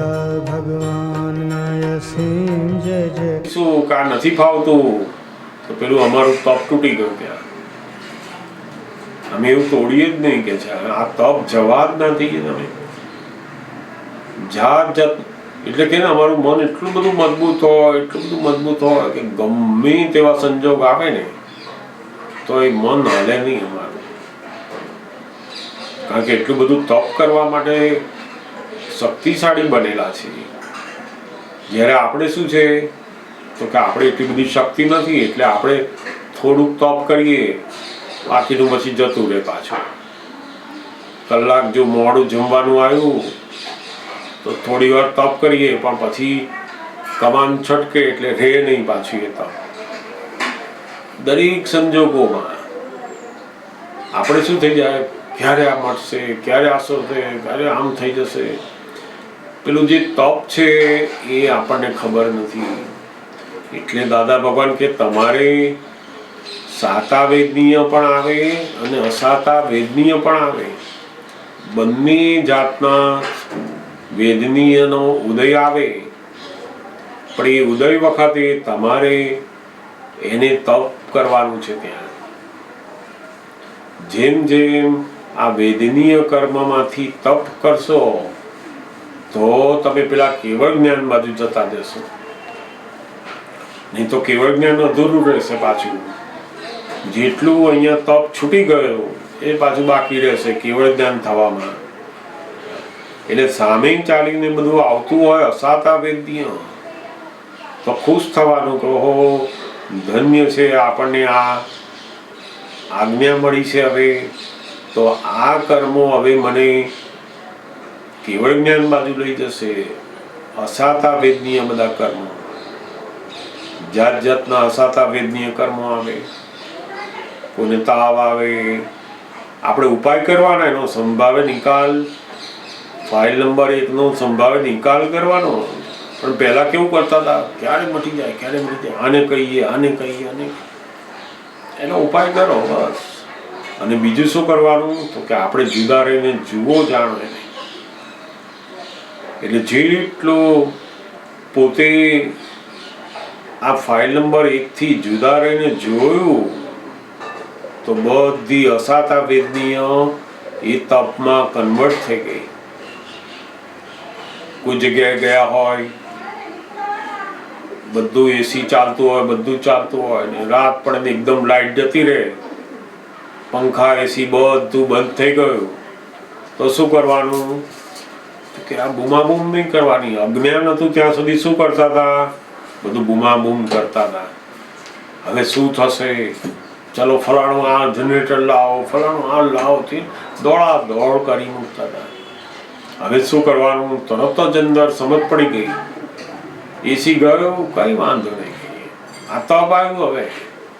બધા ભગવાનના અસીમ જય જય. શું કા નથી ફાવતું તો પેલું અમારું તપ તૂટી ગયું ત્યાં. અમે એવું તોડીએ જ નહીં કે છે આ તપ જવા જ નથી. તમે જાત જાત એટલે કે અમારું મન એટલું બધું મજબૂત હોય કે ગમે તેવા સંજોગ આવે ને તો એ મન હાલે નહીં અમારું. કારણ કે એટલું બધું તપ કરવા માટે શક્તિશાળી બનેલા છે. જ્યારે આપણે શું છે તો કે આપણે એટલી બધી શક્તિ નથી એટલે આપણે થોડુંક તપ કરીએ બાકીનું પછી જતું રહે પાછું. કલાક જો મોડું જમવાનું આવ્યું તો થોડી વાર તપ કરીએ પણ પછી કમાન છટકે એટલે રહે નહીં પાછું એ તપ. દરેક સંજોગોમાં આપણે શું થઈ જાય ક્યારે આ મળશે, ક્યારે આ થશે, ક્યારે આમ થઈ જશે. પેલું જે તપ છે એ આપણને ખબર નથી. એટલે દાદા ભગવાન કે તમારે સાતા વેદનીય પણ આવે અને અસાતા વેદનીય પણ આવે. બંને જાતના વેદનીયનો ઉદય આવે પણ એ ઉદય વખતે તમારે એને તપ કરવાનું છે. ત્યાં જેમ જેમ આ વેદનીય કર્મમાંથી તપ કરશો તો તમે પેલા કેવળ જ્ઞાન બાજુ જતા જશો. નહીં તો કેવળ જ્ઞાન અધૂરું રહેશે. પાછું જેટલું અહીંયા તપ છૂટી ગયું એ પાછું બાકી રહેશે કેવળ જ્ઞાન થવામાં. એટલે સામે ચાલીને બધું આવતું હોય અસાતા વેદ્ય તો ખુશ થવાનું કે ઓહો ધન્ય છે આપણને આ આજ્ઞા મળી છે. હવે તો આ કર્મો હવે મને કેવળ જ્ઞાન બાજુ લઈ જશે. અસાતા વેદનીય બધા કર્મો, જાત જાતના અસાતા વેદનીય કર્મો આવે. કોઈને તાવ આવે આપણે ઉપાય કરવાના, એનો સંભાવે નિકાલ. ફાઇલ નંબર 1 નો સંભાવે નિકાલ કરવાનો. પણ પહેલા કેવું કરતા હતા ક્યારે મટી જાય, આને કહીએ એનો ઉપાય કરો બસ. અને બીજું શું કરવાનું તો કે આપણે જુદા રહીને જુઓ જાણો એને. એટલે જેટલો પોતે આ ફાઇલ નંબર 1 થી જુદા રહીને જોયું તો બધી અસાતા વેદનીય એ તપમાં કન્વર્ટ થઈ ગઈ. કોઈ જગ્યાએ ગયા હોય બધું એસી ચાલતું હોય, બધું ચાલતું હોય ને રાત પડે એકદમ લાઈટ જતી રહે, પંખા એસી બધું બંધ થઈ ગયું તો શું કરવાનું કે આ બૂમાબૂમ નહીં કરવાની. અજ્ઞાન હતું ત્યાં સુધી શું કરતા હતા બધું બૂમાબૂમ કરતા હતા. હવે શું થશે, ચલો ફલાણું આ જનરેટર લાવો, ફલાણું આ લાવો, તે દોડા દોડ કરી મૂકતા હતા. હવે શું કરવાનું તરત જ અંદર સમજ પડી ગઈ. એસી ગયો કઈ વાંધો નહીં, આ તપ આવ્યું. હવે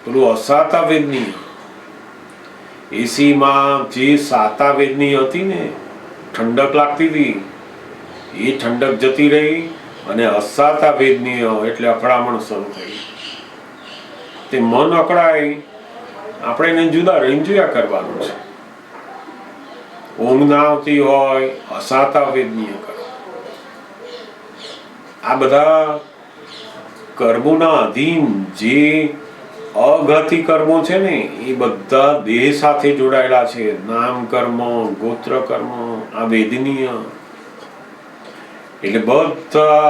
પેલું અસાતા વેદની એસીમાં જે સાતા વેદની હતી ને ઠંડક લાગતી હતી એ ઠંડક જતી રહી અને અસાતા વેદની એટલે અકળામણ શરૂ થઈ. તે મન અકળાય આપણે એને જુદા રહીને જોયા કરવાનું છે. ઊંઘ ના આવતી હોય અસાતા વેદનીય કરો. આ બધા કર્મોના અધીન જે અઘાતી કર્મો છે ને એ બધા દેહ સાથે જોડાયેલા છે. નામ કર્મ, ગોત્ર કર્મ, આ વેદનીય. એટલે બધા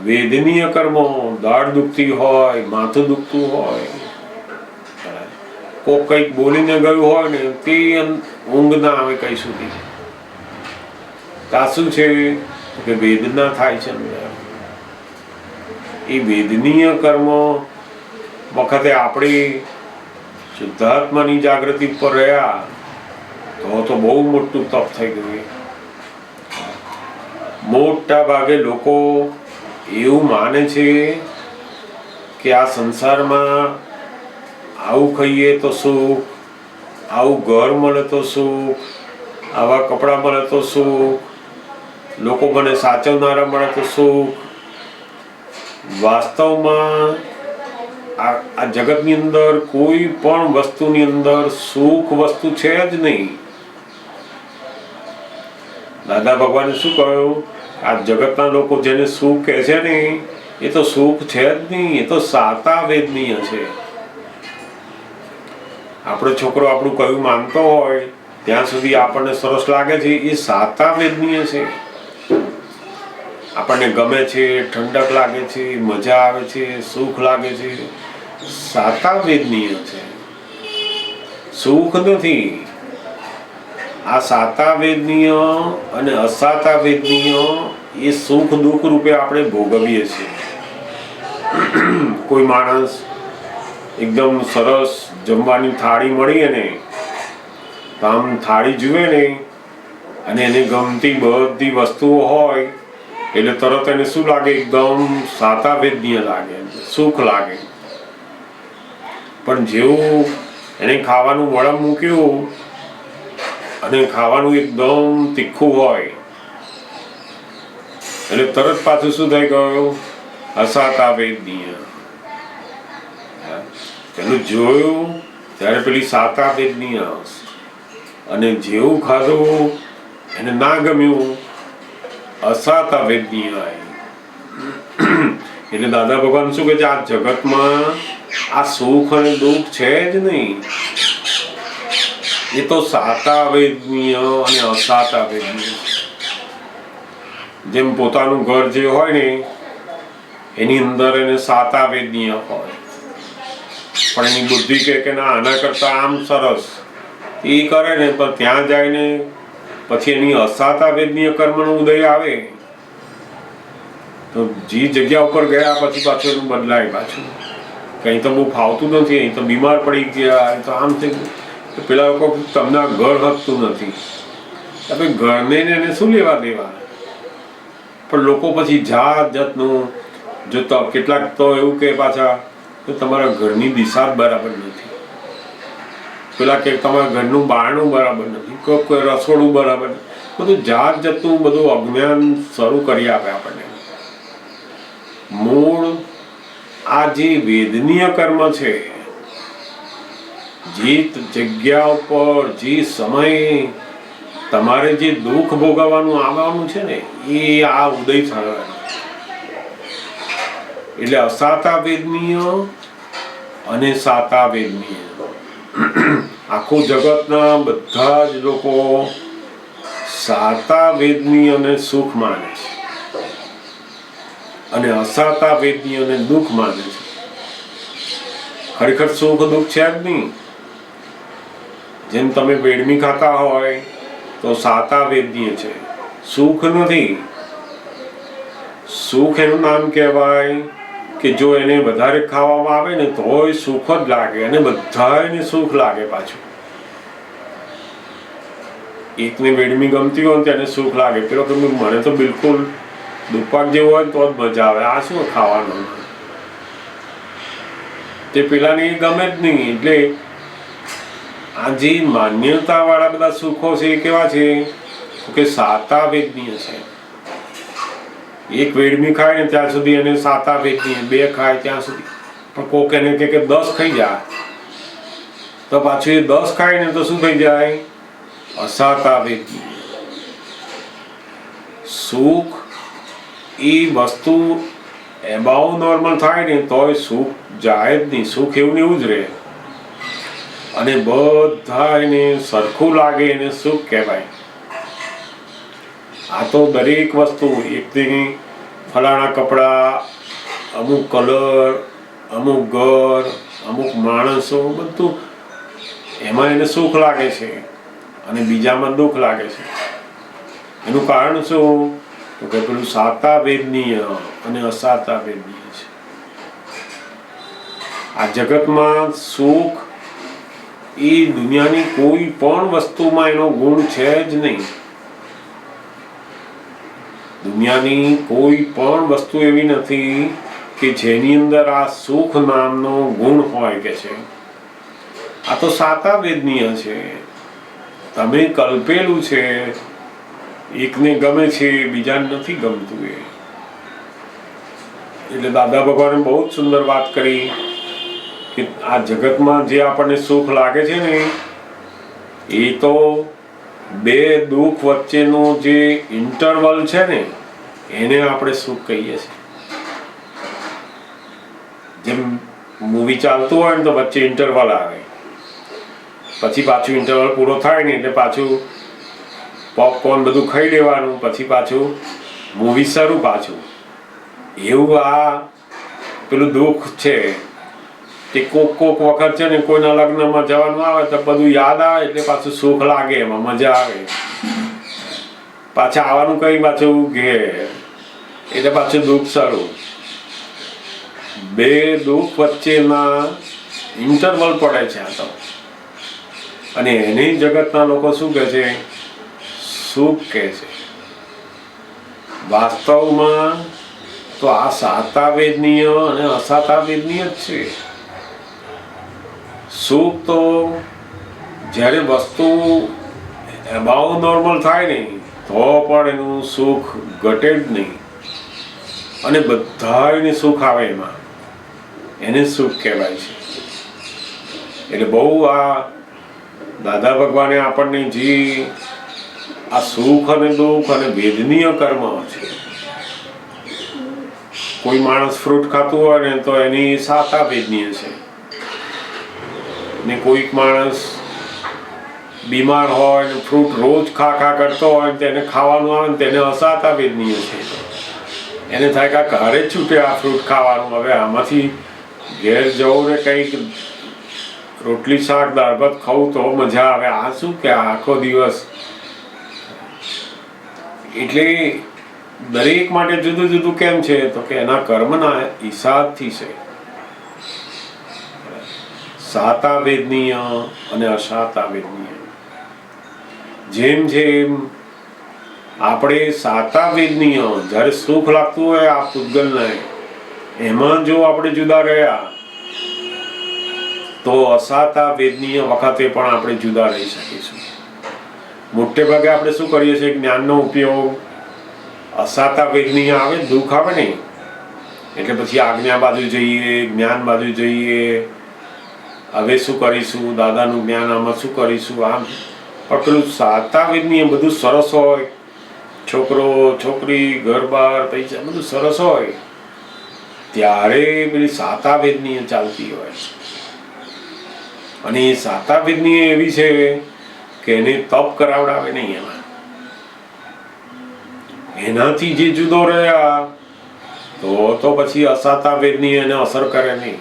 વેદનીય કર્મો, દાઢ દુખતી હોય, માથું દુખતું હોય, કોઈ કઈક બોલીને ગયું હોય ને તે ઊંઘ ના આવે કઈ સુધી, આ શું છે કે વેદના થાય છે. એ વેદનીય કર્મ વખતે આપણી શુદ્ધાત્માની જાગૃતિ પર રહ્યા તો બહુ મોટું તપ થઈ ગયું. મોટા ભાગે લોકો એવું માને છે કે આ સંસારમાં આવું ખાઈએ તો સુખ, આવું ઘર મળે તો સુખ, આવા કપડાં મળે તો સુખ, લોકો મને સાચવનારા મળે તો સુખ. વાસ્તવમાં આ જગતની અંદર કોઈ પણ વસ્તુની અંદર સુખ વસ્તુ છે જ નહીં. દાદા ભગવાને શું કહ્યું આ જગતના લોકો જેને સુખ કહે છે ને, એ તો સુખ છે જ નહીં, એ તો સાતા વેદનીય છે. આપણો છોકરો આપણું કયું માનતો હોય ત્યાં સુધી આપણને સરસ લાગે છે, એ સાતા વેદનીય છે. આપણને ગમે છે, ઠંડક લાગે છે, મજા આવે છે, સુખ લાગે છે, સાતા વેદનીય છે, સુખ નથી. આ સાતા વેદનીય અને અસાતા વેદનીય એ સુખ દુઃખ રૂપે આપણે ભોગવીએ છીએ. કોઈ માણસ એકદમ સરસ જમવાની થાળી મળી અને આમ થાળી જુએ ને અને એને ગમતી બધી વસ્તુઓ હોય એટલે તરત એને શું લાગે? એકદમ સાતા વેદનીય લાગે, સુખ લાગે. પણ જેવું એને ખાવાનું વળમ મૂક્યું અને ખાવાનું એકદમ તીખું હોય એટલે તરત પાછું શું થઈ ગયું? અસાતા વેદનીય. પેલું જોયું ત્યારે પેલી સાતા વેદનીય, અને જેવું ખાધું એને ના ગમ્યું, અસાતા વેદનીય. એટલે દાદા ભગવાન શું કહે છે? આ જગતમાં આ સુખ અને દુઃખ છે જ નહીં, એ તો સાતા વેદનીય અને અસાતા વેદનીય. જેમ પોતાનું ઘર જે હોય ને એની અંદર એને સાતા વેદનીય હોય, પણ એની બુદ્ધિ કે ના આના કરતા આમ સરસ એ કરે ને, પણ ત્યાં જઈને પછી એની અસાતા વેદનીય કર્મનો ઉદય આવે તો જે જગ્યા ઉપર ગયા પછી પાછું એનું બદલાય. પાછું કંઈ તો બહુ ફાવતું નથી, અહીં તો બીમાર પડી ગયા, અહીં તો આમ થઈ ગયું. પેલા લોકો તમને આ ઘર હકતું નથી, તમે ઘરને એને શું લેવા દેવા? પણ લોકો પછી જાત જાતનું જોતા. કેટલાક તો એવું કે પાછા તો તમારા ઘરની દિશા જ બરાબર નથી, પેલા કે તમારા ઘરનું બારણું બરાબર નથી, કોઈ રસોડું બરાબર નથી, બધું જાત જાતનું બધું અજ્ઞાન શરૂ કરી આપે આપણને. મૂળ આ જે વેદનીય કર્મ છે, જે જગ્યા ઉપર જે સમયે તમારે જે દુઃખ ભોગવવાનું આવવાનું છે ને, એ આ ઉદય થવાનું. એટલે અસાતા વેદનીય અને સાતા વેદનીય. આખું જગતના બધા જ લોકો સાતા વેદનીય અને સુખ માને છે અને અસાતા વેદનીય અને દુઃખ માને છે. ખરેખર સુખ દુઃખ છે જ નહીં. જેમ તમે વેડમી ખાતા હોય તો સાતા વેદનીય છે, સુખ નથી. સુખ એનું નામ કહેવાય કે જો એને વધારે ખાવામાં આવે ને તોય સુખ જ લાગે, અને બધાને સુખ લાગે. પાછું એકને વેડમી ગમતી હોય તેને સુખ લાગે, પેલો કે મને તો બિલકુલ દુપાક જેવું હોય તો જ મજા આવે, આ શું ખાવાનું? તે પેલાને એ ગમે જ નહીં. એટલે આ જે માન્યતા વાળા બધા સુખો છે એ કેવા છે કે સાતા વેદનીય છે. એક વેડમી ખાય ને ત્યાં સુધી એને સાતા વેદનીય, બે ખાય ત્યાં સુધી. પણ કોક એને કે 10 ખાઈ જાય તો પાછું એ 10 ખાય ને તો શું થઈ જાય? અસાતા વેદનીય. સુખ એ વસ્તુ એબાઉ નોર્મલ થાય ને તોય સુખ જાય જ નહીં, સુખ એવું ને એવું જ રહે. અને બધા એને સરખું લાગે એને સુખ કહેવાય. આ તો દરેક વસ્તુ, એકથી ફલાણા કપડાં, અમુક કલર, અમુક ઘર, અમુક માણસો, બધું એમાં એને સુખ લાગે છે અને બીજામાં દુઃખ લાગે છે. એનું કારણ શું? તો કે પેલું સાતા વેદનીય અને અસાતા વેદનીય છે. આ જગતમાં સુખ એ દુનિયાની કોઈ પણ વસ્તુમાં એનો ગુણ છે જ નહીં. દુનિયાની કોઈ પણ વસ્તુ એવી નથી કે જેની અંદર આ સુખ નામનો ગુણ હોય કે છે. આ તો સાતા વેદનીય છે, તમે કલ્પેલું છે. એકને ગમે છે, બીજાને નથી ગમતું. એટલે દાદા ભગવાને બહુ જ સુંદર વાત કરી કે આ જગતમાં જે આપણને સુખ લાગે છે ને એ તો બે દુઃખ વચ્ચેનો જે ઇન્ટરવલ છે ને એને આપણે સુખ કહીએ છીએ. જેમ મૂવી ચાલતું હોય ને તો વચ્ચે ઇન્ટરવલ આવે, પછી પાછું ઇન્ટરવલ પૂરો થાય ને એટલે પાછું પોપકોર્ન બધું ખાઈ લેવાનું, પછી પાછું મૂવી શરૂ પાછું. એવું આ પેલું દુઃખ છે કે કોક વખત છે ને કોઈના લગ્નમાં જવાનું આવે તો બધું યાદ આવે એટલે પાછું સુખ લાગે, એમાં મજા આવે. પાછા આવવાનું કઈ પાછું ઘેર એટલે પાછું દુઃખ શરૂ. બે દુઃખ વચ્ચેના ઇન્ટરવલ પડે છે આ તો. અને એની જગતના લોકો શું કહે છે? સુખ કહે છે. વાસ્તવમાં તો આ સાતાવેદનીય અને અસાતાવેદનીય જ છે. સુખ તો જ્યારે વસ્તુ અબાઉ નોર્મલ થાય ને તો પણ એનું સુખ ઘટે જ નહીં, અને બધાને સુખ આવે એમાં, એને સુખ કહેવાય છે. એટલે બહુ આ દાદા ભગવાને આપણને જે આ સુખ અને દુઃખ અને વેદનીય કર્મ છે. કોઈ માણસ ફ્રૂટ ખાતું હોય ને તો એની સાતા વેદનીય છે, ને કોઈક માણસ બીમાર હોય ને ફ્રૂટ રોજ ખા કરતો હોય તેને ખાવાનું આવે ને તેને અસાતા વેદનીય છે. એને થાય કે ઘરે જ છૂટે આ ફ્રૂટ ખાવાનું, હવે આમાંથી ઘેર જવું ને કંઈક રોટલી શાક દાળ ભાત ખાવું તો મજા આવે. આ શું કે આખો દિવસ. એટલે દરેક માટે જુદું જુદું કેમ છે? તો કે એના કર્મના હિસાબથી છે. સાતા વેદનીય અને અસાતા વેદનીય. જેમ જેમ આપણે સાતા વેદનીય જ્યારે સુખ લાગતું હોય આ પૂતગલને, એમાં જો આપણે જુદા રહ્યા તો અસાતા વેદનીય વખતે પણ આપણે જુદા રહી શકીશું. મોટે ભાગે આપણે શું કરીએ છીએ? જ્ઞાનનો ઉપયોગ અસાતા વેદનીય આવે, દુઃખ આવે ને એટલે પછી આજ્ઞા બાજુ જઈએ, જ્ઞાન બાજુ જઈએ. હવે શું કરીશું? દાદાનું જ્ઞાન, આમાં શું કરીશું? આમ. પણ પેલું સાતા વેદનીય બધું સરસ હોય, છોકરો છોકરી ઘર બાર પૈસા બધું સરસ હોય, ત્યારે પેલી સાતા વેદનીય ચાલતી હોય. અને એ સાતા વેદનીય એવી છે કે એને તપ કરાવડાવે નહીં. એમાં એનાથી જે જુદો રહ્યા તો પછી અસાતા વેદનીય એને અસર કરે નહીં.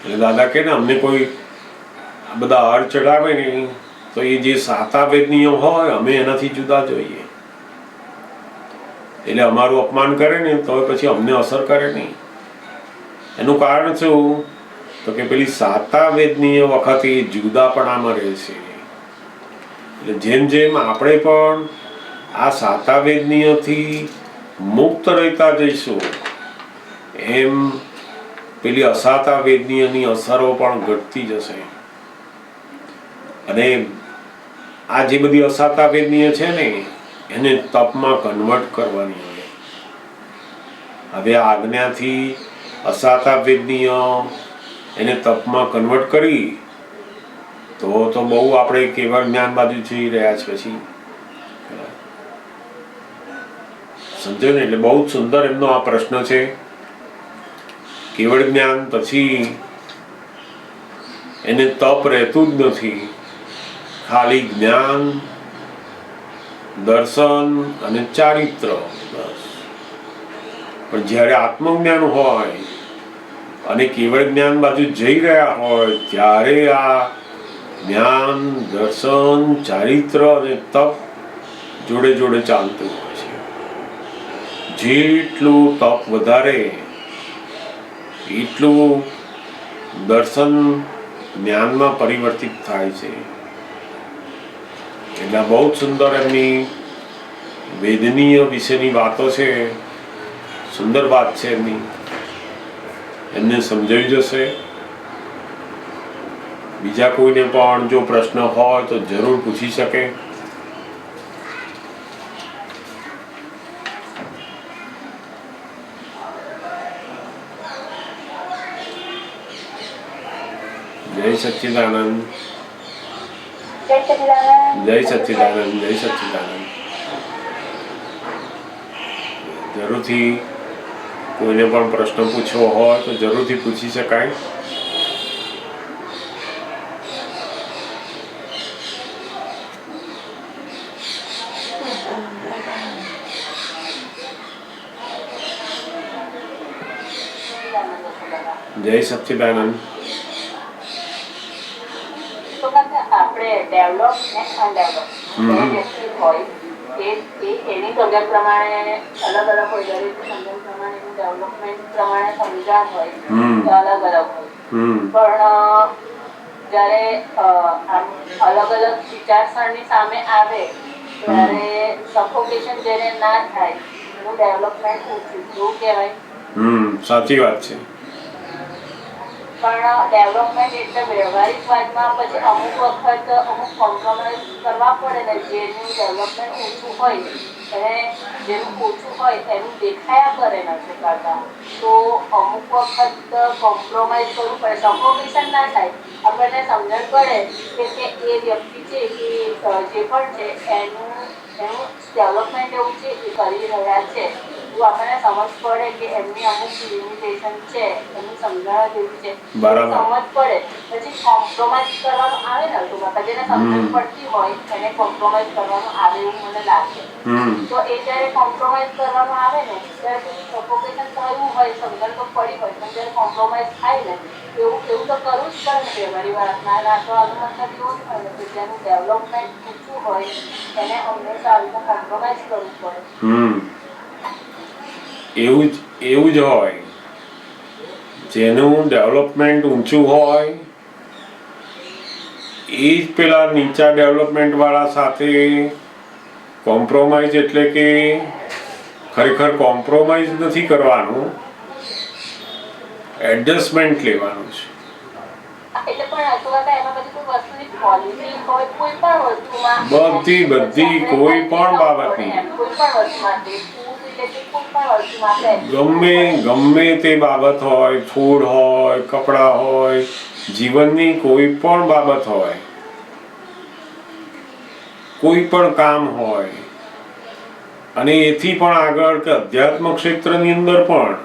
એટલે દાદા કે ને અમને કોઈ બધા હાર ચડાવે નહીં તો એ જે સાતા વેદનીય હોય અમે એનાથી જુદા જોઈએ. એટલે અમારું અપમાન કરે ને તો પછી અમને અસર કરે નહીં. એનું કારણ શું? તો કે પેલી સાતા વેદનીય વખતે જુદાપણામાં રહે છે. એટલે જેમ જેમ આપણે પણ આ સાતા વેદનીયથી મુક્ત રહેતા જઈશું એમ પેલી અસાતા વેદનીયની અસરો પણ ઘટતી જશે. અને આ જે બધી અસાતા વેદનીય છે ને એને તપમાં કન્વર્ટ કરવાની આવે. હવે આજ્ઞાથી અસાતા વેદનીય એને તપમાં કન્વર્ટ કરી તો બહુ આપણે કેવળ જ્ઞાન બાજુ જઈ રહ્યા છે. પછી સમજો ને? એટલે બહુ જ સુંદર એમનો આ પ્રશ્ન છે. કેવળ જ્ઞાન પછી એને તપ રહેતું જ નથી, ખાલી જ્ઞાન, દર્શન અને ચારિત્ર બસ. પણ જ્યારે આત્મજ્ઞાન હોય અને કેવળ જ્ઞાન બાજુ જઈ રહ્યા હોય ત્યારે આ જ્ઞાન, દર્શન, ચારિત્ર અને તપ જોડે જોડે ચાલતું હોય છે. જેટલું તપ વધારે એટલું દર્શન જ્ઞાનમાં પરિવર્તિત થાય છે. એટલે બહુ જ સુંદર એમની વેદનીય વિશેની વાતો છે. સુંદર વાત છે એમની, એમને સમજાવી જશે. બીજા કોઈને પણ જો પ્રશ્ન હોય તો જરૂર પૂછી શકે. જય સચ્ચિદાનંદ, જય સચ્ચિદાનંદ, જય સચ્ચિદાનંદ, જય સચ્ચિદાનંદ. જરૂરથી કોઈને પણ પ્રશ્ન પૂછવો હોય તો જરૂરથી પૂછી શકાય. જય સચ્ચિદાનંદ. તો કાકા આપણે ડેવલપ ને અનડેવલપ વ્યક્તિ હોય એની સમજણ પ્રમાણે અલગ અલગ હોય, દરેક સમજણ પ્રમાણે ડેવલપમેન્ટ પ્રમાણે સમજણ હોય તો અલગ અલગ હોય. પણ જ્યારે અલગ અલગ વિચારસરણી સામે આવે ત્યારે સફોકેશન જેને ના થાય એનું ડેવલપમેન્ટ ઓછું એવું કહેવાય. સાચી વાત છે. પણ ડેવલપમેન્ટ એટલે વ્યવહારિક વાતમાં પછી અમુક વખત અમુક કોમ્પ્રોમાઇઝ કરવા પડે ને, જેનું ડેવલપમેન્ટ ઓછું હોય એને જેનું ઓછું હોય એનું દેખાયા કરે નથી કરતા, તો અમુક વખત કોમ્પ્રોમાઇઝ કરવું પડે. સફોકેશન ના થાય, આપણને સમજણ પડે કે એ વ્યક્તિ છે કે જે પણ છે એનું ડેવલપમેન્ટ એવું છે એ કરી રહ્યા છે, તો આપણને સમજ પડે કે એમની અમુક લિમિટેશન છે, એમની સમજણ જેવી છે, સમજ પડે. પછી કોમ્પ્રોમાઇઝ કરવાનું આવે ને, તો જેને સમજણ પડતી હોય એને કોમ્પ્રોમાઇઝ કરવાનું આવે એવું મને લાગે. તો એ જયારે કોમ્પ્રોમાઇઝ કરવાનું આવે ને ત્યારે સફોકેશન થયું હોય, સમજણ તો પડી હોય, પણ જયારે કોમ્પ્રોમાઇઝ થાય ને એવું તો કરવું જ પડે ને વ્યવહારિક વાતમાં. તો આનો મતલબ એવો જ હોય ને કે જેનું ડેવલપમેન્ટ ઊંચું હોય એને હંમેશા આવી રીતે કોમ્પ્રોમાઇઝ કરવું પડે. એવું જ હોય. જેનું ડેવલપમેન્ટ ઊંચું હોય એ જ પેલા નીચા ડેવલપમેન્ટ વાળા સાથે કોમ્પ્રોમાઇઝ, એટલે કે ખરેખર કોમ્પ્રોમાઇઝ નથી કરવાનું, એડજસ્ટમેન્ટ લેવાનું છે. બધી કોઈ પણ બાબતની ગમે તે બાબત હોય, ફૂડ હોય, કપડાં હોય, જીવનની કોઈ પણ બાબત હોય, કોઈ પણ કામ હોય, અને એથી પણ આગળ કે અધ્યાત્મ ક્ષેત્રની અંદર પણ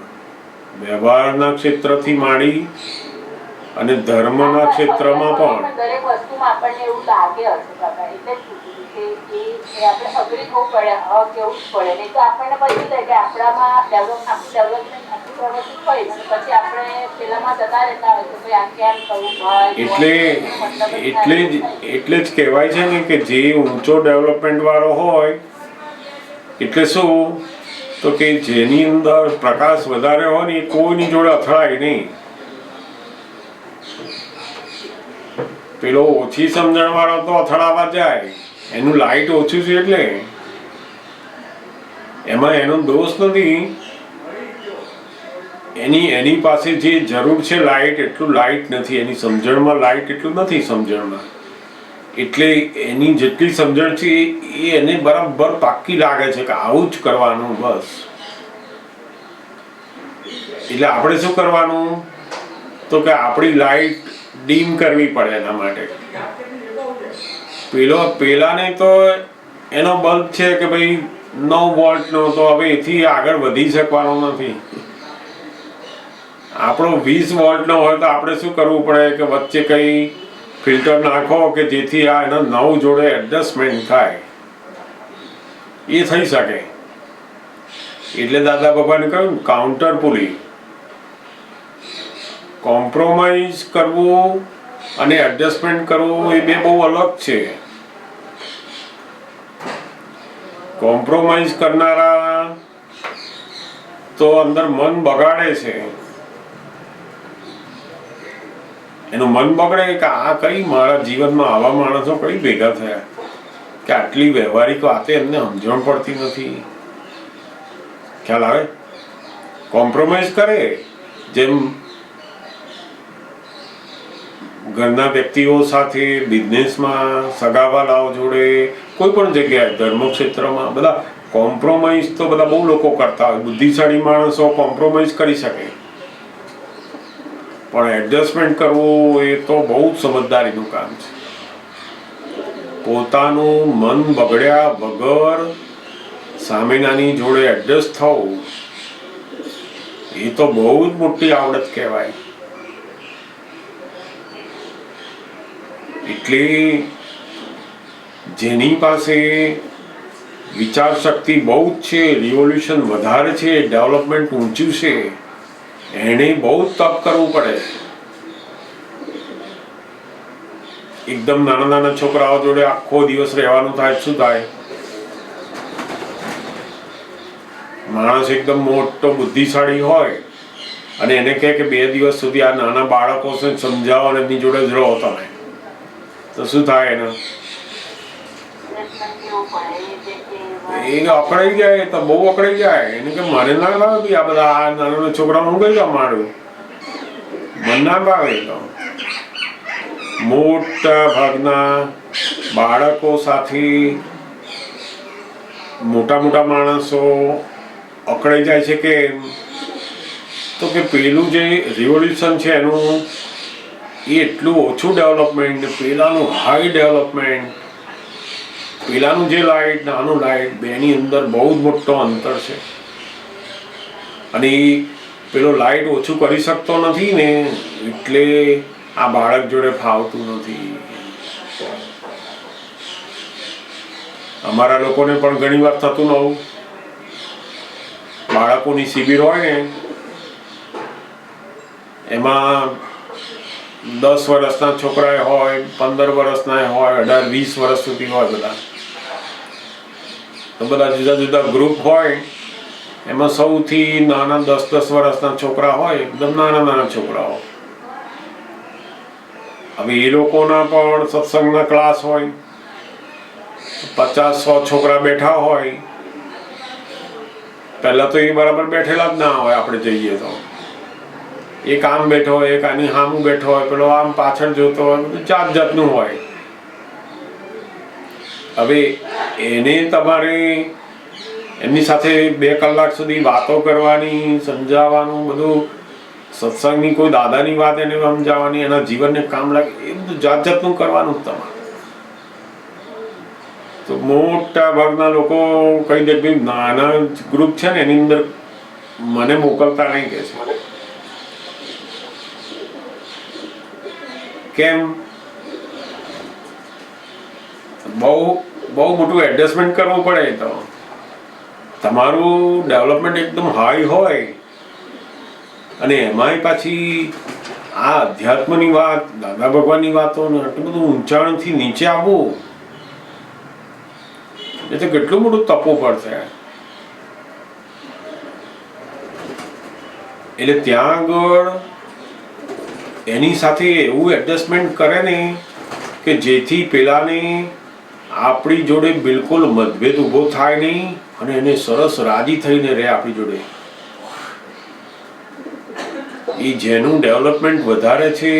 વ્યવહારના ક્ષેત્રથી માંડી અને ધર્મના ક્ષેત્રમાં પણ દરેક વસ્તુમાં આપણને એવું લાગે હશે કાકા, એટલે કે આપણે અઘરી થવું પડે, કેવું જ પડે, નહીં તો આપણને પછી થાય કે આપણામાં ડેવલપમેન્ટ આટલું વ્યવસ્થિત હોય પછી આપણે પેલામાં જતા રહેતા હોય તો ભાઈ આ કેમ કરવું હોય. એટલે જ કહેવાય છે ને કે જે ઊંચો ડેવલપમેન્ટ વાળો હોય એટલે શું, તો કે જેની અંદર પ્રકાશ વધારે હોય ને એ કોઈની જોડે અથડાય નહીં. પેલો ઓછી સમજણ વાળો તો અથડાવા જાય, એનું લાઈટ ઓછું છે એટલે એમાં એનો દોષ નથી. એની પાસે જે જરૂર છે લાઈટ એટલું લાઈટ નથી, એની સમજણમાં લાઈટ એટલું નથી સમજણમાં, એટલે એની જેટલી સમજણ છે એ એને બરાબર પાક્કી લાગે છે કે આવું જ કરવાનું બસ. એટલે આપણે શું કરવાનું, તો કે આપણી લાઈટ ડીમ કરવી પડે. એના માટે પેલાને તો એનો બલ્બ છે કે ભાઈ 9 વોલ્ટનો, તો હવે એથી આગળ વધી શકવાનો નથી. આપણો 20 વોલ્ટનો હોય તો આપણે શું કરવું પડે કે વચ્ચે કંઈ ફિલ્ટર નાખો કે જેથી આ એના 9 જોડે એડજસ્ટમેન્ટ થાય, એ થઈ શકે. એટલે દાદા ભગવાને કહ્યું કાઉન્ટર પુલિંગ, કોમ્પ્રોમાઇઝ કરવું અને એડજસ્ટમેન્ટ કરવું એ બે બહુ અલગ છે. કોમ્પ્રોમાઇઝ કરનારા તો અંદર મન બગાડે છે, એનું મન બગડે કે આ કઈ મારા જીવનમાં આવા માણસો કઈ ભેગા થયા કે આટલી વ્યવહારિક વાતે એમને સમજણ પડતી નથી. ખ્યાલ આવે? કોમ્પ્રોમાઇઝ કરે, જેમ ઘરના વ્યક્તિઓ સાથે, બિઝનેસમાં, સગાવાલાઓ જોડે, કોઈ પણ જગ્યાએ, ધર્મ ક્ષેત્રમાં, બધા કોમ્પ્રોમાઇઝ તો બધા બહુ લોકો કરતા હોય. બુદ્ધિશાળી માણસો કોમ્પ્રોમાઇઝ કરી શકે, પણ એડજસ્ટમેન્ટ કરવું એ તો બહુ જ સમજદારીનું કામ છે. પોતાનું મન બગડ્યા વગર સામેનાની જોડે એડજસ્ટ થવું એ તો બહુ જ મોટી આવડત કહેવાય. એટલે જેની પાસે વિચાર શક્તિ બહુ જ છે, રિવોલ્યુશન વધારે છે, ડેવલપમેન્ટ ઊંચું છે, એને બહુ જ તપ કરવું પડે. એકદમ નાના નાના છોકરાઓ જોડે આખો દિવસ રહેવાનું થાય શું થાય? માણસ એકદમ મોટો બુદ્ધિશાળી હોય અને એને કહે કે 2 દિવસ સુધી આ નાના બાળકો છે સમજાવો અને એમની જોડે જ રહો તમે, તો શું થાય એને? એ અકળાઈ જાય, તો બહુ અકળાઈ જાય. એને કે મને ના ભાવે આ બધા આ નાના છોકરાઓ હું કઈ મારું, મને ના ભાવે. તો મોટા ભાગના બાળકો સાથે મોટા મોટા માણસો અકળાઈ જાય છે. કે તો કે પેલું જે રિવોલ્યુશન છે એનું એ એટલું ઓછું ડેવલપમેન્ટ, પેલાનું હાઈ ડેવલપમેન્ટ, પેલાનું જે લાઇટ નાનું લાઇટ, બેની અંદર બહુ જ મોટો અંતર છે. અને પેલો લાઇટ ઓછું કરી શકતો નથી ને એટલે આ બાળક જોડે ફાવતું નથી. અમારા લોકોને પણ ઘણી વાર થતું નવું, બાળકોની શિબિર હોય ને એમાં 10 વર્ષના છોકરા હોય, 15 વર્ષના હોય, 18-20 વર્ષ સુધી હોય. બધા તો બધા જુદા જુદા ગ્રુપ હોય. એમાં સૌથી નાના 10-10 વર્ષના છોકરા હોય, એકદમ નાના નાના છોકરાઓ. હવે એ લોકોના પણ સત્સંગના ક્લાસ હોય, 50-100 છોકરા બેઠા હોય. પહેલા તો એ બરાબર બેઠેલા જ ના હોય. આપણે જઈએ તો એક આમ બેઠો હોય, એક આની સામું બેઠો હોય, પેલો આમ પાછળ જોતો હોય, બધું જાત જાતનું હોય. હવે એને તમારે એમની સાથે 2 કલાક સુધી વાતો કરવાની, સમજાવવાનું, બધું સત્સંગની કોઈ દાદાની વાત એને સમજાવવાની, એના જીવનને કામ લાગે, એ બધું જાત જાતનું કરવાનું તમારે. તો મોટા ભાગના લોકો કહી દે કે નાના ગ્રુપ છે ને એની અંદર મને મોકલતા નહીં કે છે. કેમ? બહુ મોટું એડજસ્ટમેન્ટ કરવું પડે. તો તમારું ડેવલપમેન્ટ એકદમ હાઈ હોય અને એમાંય પાછી આ અધ્યાત્મની વાત, દાદા ભગવાનની વાતો ને આટલું બધું ઊંચાણથી નીચે આવવું, એ તો કેટલું મોટું તપવું પડશે. એટલે ત્યાં આગળ એની સાથે એવું એડજસ્ટમેન્ટ કરે ને કે જેથી પેલાને આપણી જોડે બિલકુલ મતભેદ ઊભો થાય નહીં અને એને સરસ રાજી થઈને રહે આપણી જોડે. એ જેનું ડેવલપમેન્ટ વધારે છે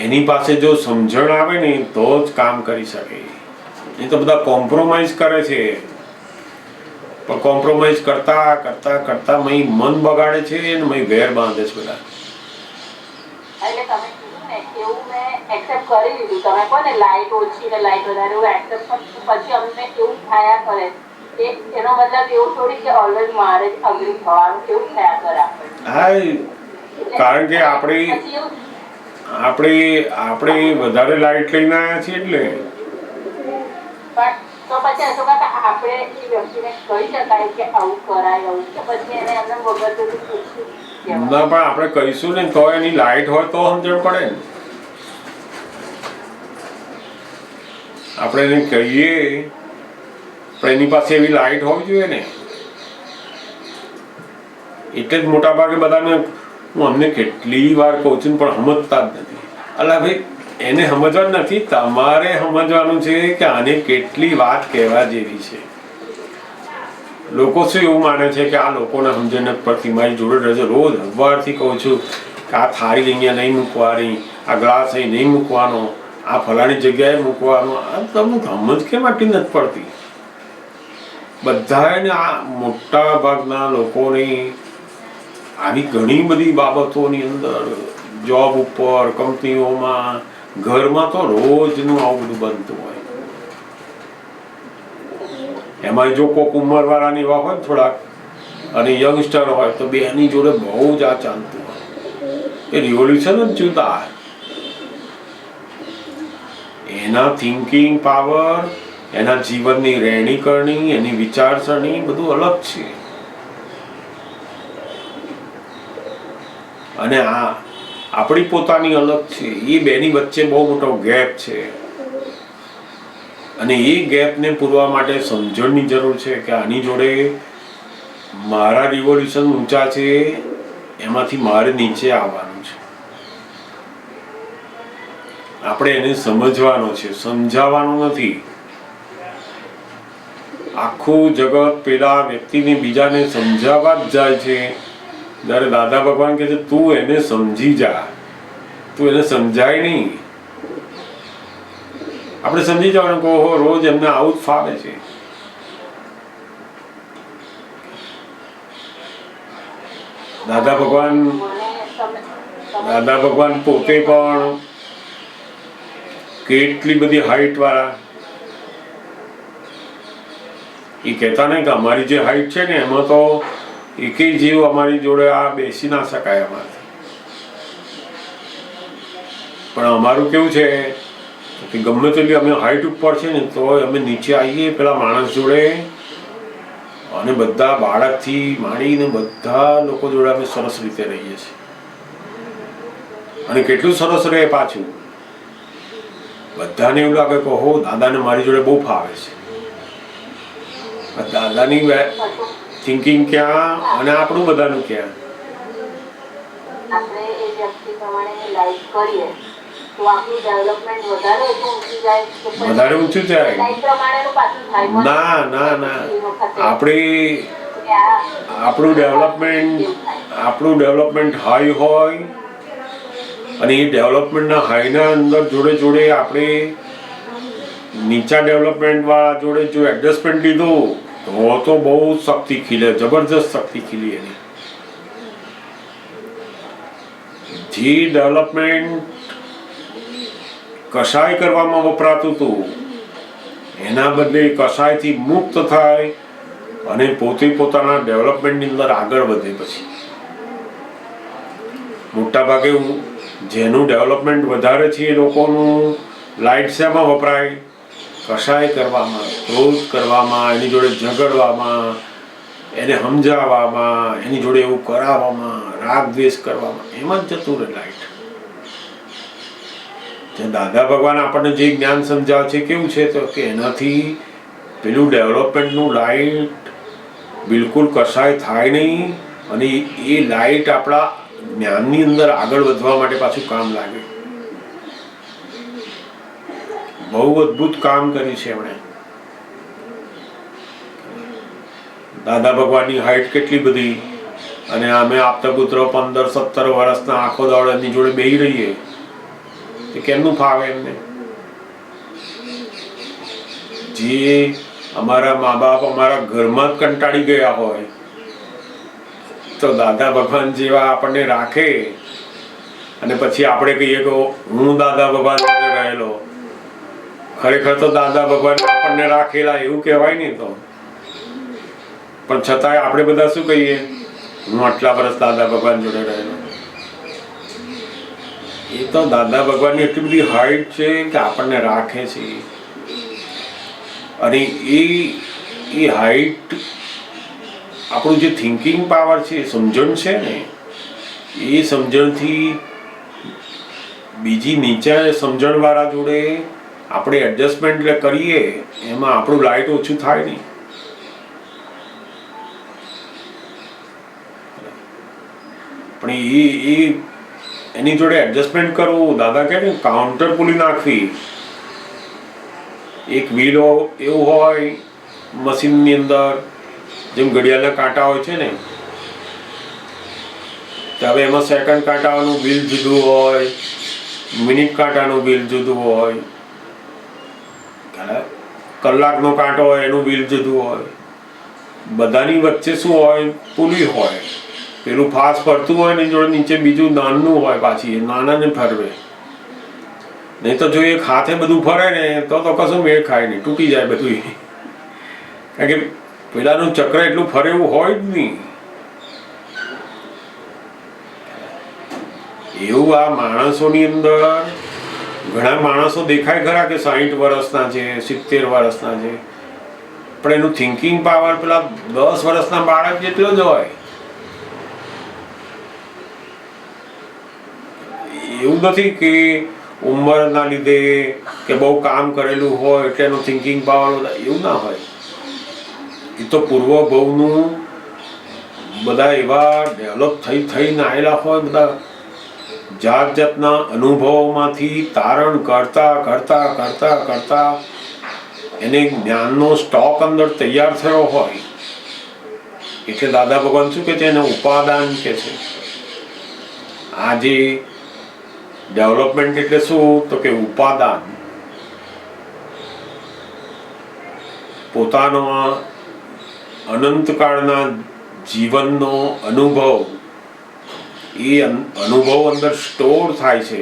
એની પાસે જો સમજણ આવે ને તો જ કામ કરી શકે. એ તો બધા કોમ્પ્રોમાઇઝ કરે છે, પણ કોમ્પ્રોમાઇઝ કરતા કરતા કરતા મન બગાડે છે અને વેર બાંધે છે બધા. એટલે તમે કીધું ને એવું મેં એક્સેપ્ટ કરી લીધું. તમે કહો ને લાઇટ ઓછી ને લાઇટ વધારે, એવું એક્સેપ્ટ પછી અમને એવું થયા કરે. એનો મતલબ એવું થોડી કે ઓલવેઝ મારે જ અગ્રી થવાનું, એવું થયા કરે આપણે. હા, કારણ કે આપણે વધારે લાઇટ લઈને આવ્યા છીએ એટલે. તો પછી અશોક કાકા આપણે એ વ્યક્તિને કહી શકાય કે આવું કરાય, આવું કે પછી એને એમને વગર તો પૂછ્યું ના, પણ આપણે કહીશું ને તો એની લાઇટ હોય તો સમજણ પડે ને. આપણે એને કહીએ પણ એની પાસે એવી લાઇટ હોવી જોઈએ ને. એટલે જ મોટા ભાગે બધાને હું અમને કેટલી વાર કહું છું પણ સમજતા જ નથી. અલા ભાઈ, એને સમજવા નથી, તમારે સમજવાનું છે કે આને કેટલી વાત કહેવા જેવી છે. લોકો શું એવું માને છે કે આ લોકોને સમજણ નથી પડતી, મારી જોડે રહેજો. રોજ સવારથી કહું છું કે આ થાળી અહીંયા નહીં મૂકવાની, આ ગ્લાસ અહીં નહીં મૂકવાનો, આ ફલાણી જગ્યાએ મૂકવાનો. આ તમને સમજ કેમ આટલી નથી પડતી? બધાને આ મોટા ભાગના લોકોની આવી ઘણી બધી બાબતોની અંદર, જોબ ઉપર, કંપનીઓમાં, ઘરમાં તો રોજનું આવું બધું બનતું હોય. એમાં જો કોઈક ઉંમરવાળાની એવા હોય થોડાક અને યંગસ્ટર હોય તો બેની જોડે બહુ જ આ ચાલતું હોય. એ રિવોલ્યુશન જ જુદા. એના થિંકિંગ પાવર, એના જીવનની રહેણી કરણી, એની વિચારસરણી બધું અલગ છે. અને આ આપણી પોતાની અલગ છે. એ બેની વચ્ચે બહુ મોટો ગેપ છે અને એ ગેપને પૂરવા માટે સમજણની જરૂર છે કે આની જોડે મારા રિવોલ્યુશન ઊંચા છે, એમાંથી મારે નીચે આવવાનું છે. આપણે એને સમજવાનો છે, સમજાવવાનું નથી. આખું જગત પેલા વ્યક્તિને બીજાને સમજાવવા જ જાય છે. જ્યારે દાદા ભગવાન કહે છે તું એને સમજી જા, તું એને સમજાય નહીં. આપણે સમજી જવાનું કહો રોજ એમને આવું જ ફાવે છે. દાદા ભગવાન પોતે પણ કેટલી બધી હાઈટ વાળા, એ કહેતા નહીં કે અમારી જે હાઈટ છે ને એમાં તો એકેય જીવ અમારી જોડે આ બેસી ના શકાય અમારે. પણ અમારું કેવું છે કે ગમે તેટલી અમે હાઈટ ઉપર છે ને તો અમે નીચે આવીએ પેલા માણસ જોડે અને બધા બાળકથી માંડીને બધા લોકો જોડે અમે સરસ રીતે રહીએ છીએ. અને કેટલું સરસ રહે પાછું. બધાને એવું લાગે કે હો દાદાને મારી જોડે બહુ ફાવે છે. દાદાની થિંકિંગ ક્યાં અને આપણું બધાનું ક્યાં. આપણે એ વ્યક્તિ પ્રમાણે લાઈફ કરીએ તો આપણું ડેવલપમેન્ટ વધારે ઊંચું જાય, વધારે ઊંચું જાય. લાઈફ પ્રમાણેનું પાછું થાય. ના ના ના, આપણું ડેવલપમેન્ટ હાઈ હોય અને એ ડેવલપમેન્ટના હાઈના અંદર જોડે જોડે આપણે નીચા ડેવલપમેન્ટ વાળા જોડે જો એડજસ્ટમેન્ટ લીધું તો બહુ શક્તિ ખીલે, જબરજસ્ત શક્તિ ખીલી એની. જે ડેવલપમેન્ટ કશાય કરવામાં વપરાતું હતું એના બદલે કશાયથી મુક્ત થાય અને પોતે પોતાના ડેવલપમેન્ટની અંદર આગળ વધે. પછી મોટા ભાગે જેનું ડેવલપમેન્ટ વધારે છે એ લોકોનું લાઈટ શેમાં વપરાય? કશાય કરવામાં, ક્રોધ કરવામાં, એની જોડે ઝઘડવામાં, એને સમજાવવામાં, એની જોડે એવું કરાવવામાં, રાગ દ્વેષ કરવામાં, એમાં જ જતું રહે લાઈટ. દાદા ભગવાન આપણને જે જ્ઞાન સમજાવે છે કેવું છે તો કે એનાથી પેલું ડેવલપમેન્ટનું લાઈટ બિલકુલ કશાય થાય નહીં અને એ લાઈટ આપણા જ્ઞાનની અંદર આગળ વધવા માટે પાછું કામ લાગે. બહુ અદભુત કામ કર્યું છે એમણે. દાદા ભગવાનની હાઈટ કેટલી બધી અને અમે આપતા પુત્ર 15-17 વર્ષના આખો દાડો એની જોડે બેહી રહીએ તો કેમનું ફાવે એમને? જે અમારા મા બાપ અમારા ઘરમાં જ કંટાળી ગયા હોય તો દાદા ભગવાન જેવા આપણને રાખે અને પછી આપણે કહીએ કે હું દાદા ભગવાન જોડે રહેલો. ખરેખર તો દાદા ભગવાન આપણને રાખેલા એવું કહેવાય નહીં તો. પણ છતાંય આપણે બધા શું કહીએ? હું આટલા વર્ષ દાદા ભગવાન જોડે રહેલો. એ તો દાદા ભગવાનની એટલી બધી હાઈટ છે કે આપણને રાખે છે. અને એ હાઈટ આપણું જે થિંકિંગ પાવર છે, સમજણ છે ને, એ સમજણથી બીજી નીચે સમજણવાળા જોડે આપણે એડજસ્ટમેન્ટ કરીએ એમાં આપણું લાઈટ ઓછું થાય નહીં. પણ એની જોડે એડજસ્ટમેન્ટ કરવું, દાદા કહે ને કાઉન્ટર પુલી નાખવી. એક વ્હીલ એવું હોય મશીનની અંદર જેમ ઘડિયાળના કાંટા હોય છે ને, તો હવે એમાં સેકન્ડ કાંટાનું વ્હીલ જુદું હોય, મિનિટ કાંટાનું વ્હીલ જુદું હોય, કલાકનો કાંટો હોય એનું વ્હીલ જુદું હોય. બધાની વચ્ચે શું હોય? પુલી હોય. પેલું ફાસ્ટ ફરતું હોય ને જોડે નીચે બીજું નાનું હોય, પાછી નાનાને ફરવે. નહીં તો જો એક હાથે બધું ફરે ને તો કશું મેળ ખાય નહીં, તૂટી જાય બધું. કારણ કે પેલાનું ચક્ર એટલું ફરે એવું હોય જ નહીં. એવું આ માણસોની અંદર ઘણા માણસો દેખાય ખરા કે 60 વર્ષના છે, 70 વર્ષના છે, પણ એનું થિંકિંગ પાવર પેલા 10 વર્ષના બાળક જેટલો જ હોય. એવું નથી કે ઉંમરના લીધે કે બહુ કામ કરેલું હોય એટલે એનું થિંકિંગ પાવર એવું ના હોય. એ તો પૂર્વભવનું બધા એવા ડેવલપ થઈને આવેલા હોય, બધા જાત જાતના અનુભવોમાંથી તારણ કરતા કરતા કરતા કરતા એને જ્ઞાનનો સ્ટોક અંદર તૈયાર થયો હોય. એટલે દાદા ભગવાન શું કે છે? એને ઉપાદાન કે છે. આ જે ડેવલપમેન્ટ એટલે શું? તો કે ઉપાદાન. પોતાનો અનંતકાળના જીવનનો અનુભવ, એ અનુભવ અંદર સ્ટોર થાય છે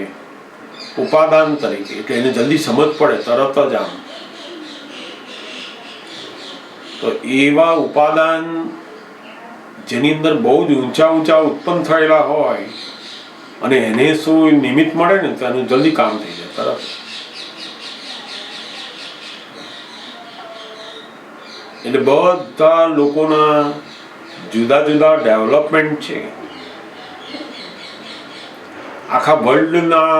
ઉપાદાન તરીકે. એટલે એને જલ્દી સમજ પડે તરત જ આમ. તો એવા ઉપાદાન જેની અંદર બહુ જ ઊંચા ઊંચા ઉત્પન્ન થયેલા હોય અને એને શું નિમિત્ત મળે ને તો એનું જલ્દી કામ થઈ જાય તરત. એટલે બધા લોકોના જુદા જુદા ડેવલપમેન્ટ છે. આખા વર્લ્ડના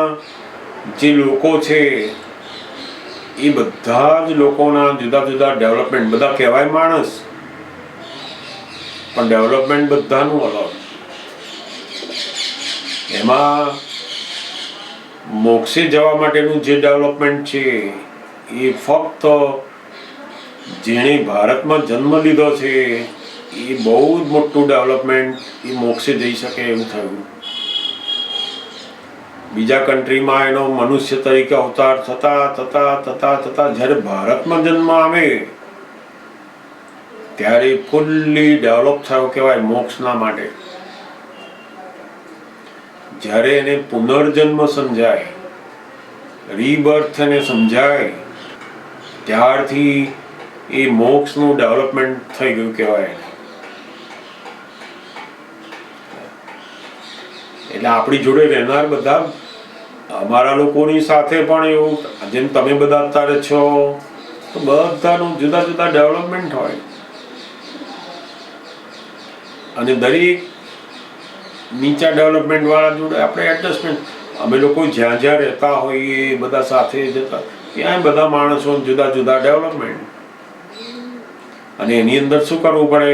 જે લોકો છે એ બધા જ લોકોના જુદા જુદા ડેવલપમેન્ટ. બધા કહેવાય માણસ, પણ ડેવલપમેન્ટ બધાનું અલગ. એમાં મોક્ષે જવા માટેનું જે ડેવલપમેન્ટ છે એ ફક્ત જેણે ભારતમાં જન્મ લીધો છે એ બહુ જ મોટું ડેવલપમેન્ટ, એ મોક્ષે જઈ શકે એવું થયું. બીજા કન્ટ્રીમાં એનો મનુષ્ય તરીકે અવતાર થતા થતા થતા થતા જ્યારે ભારતમાં જન્મ આવે ત્યારે ફૂલ્લી ડેવલપ થયો કહેવાય મોક્ષના માટે. જ્યારે એને પુનર્જન્મ સમજાય, રીબર્થ એને સમજાય, ત્યારથી એ મોક્ષનું ડેવલપમેન્ટ થઈ ગયું કહેવાય. એટલે આપણી જોડે રહેનાર બધા અમારા લોકોની સાથે પણ એવું, જેમ તમે બધા અત્યારે છો, તો બધાનું જુદા જુદા ડેવલપમેન્ટ હોય. અને દરેક નીચા ડેવલપમેન્ટ વાળા જોડે આપણે એડજસ્ટમેન્ટ. અમે લોકો જ્યાં જ્યાં રહેતા હોઈએ બધા સાથે જતા, ત્યાં બધા માણસો જુદા જુદા ડેવલપમેન્ટ. અને એની અંદર શું કરવું પડે?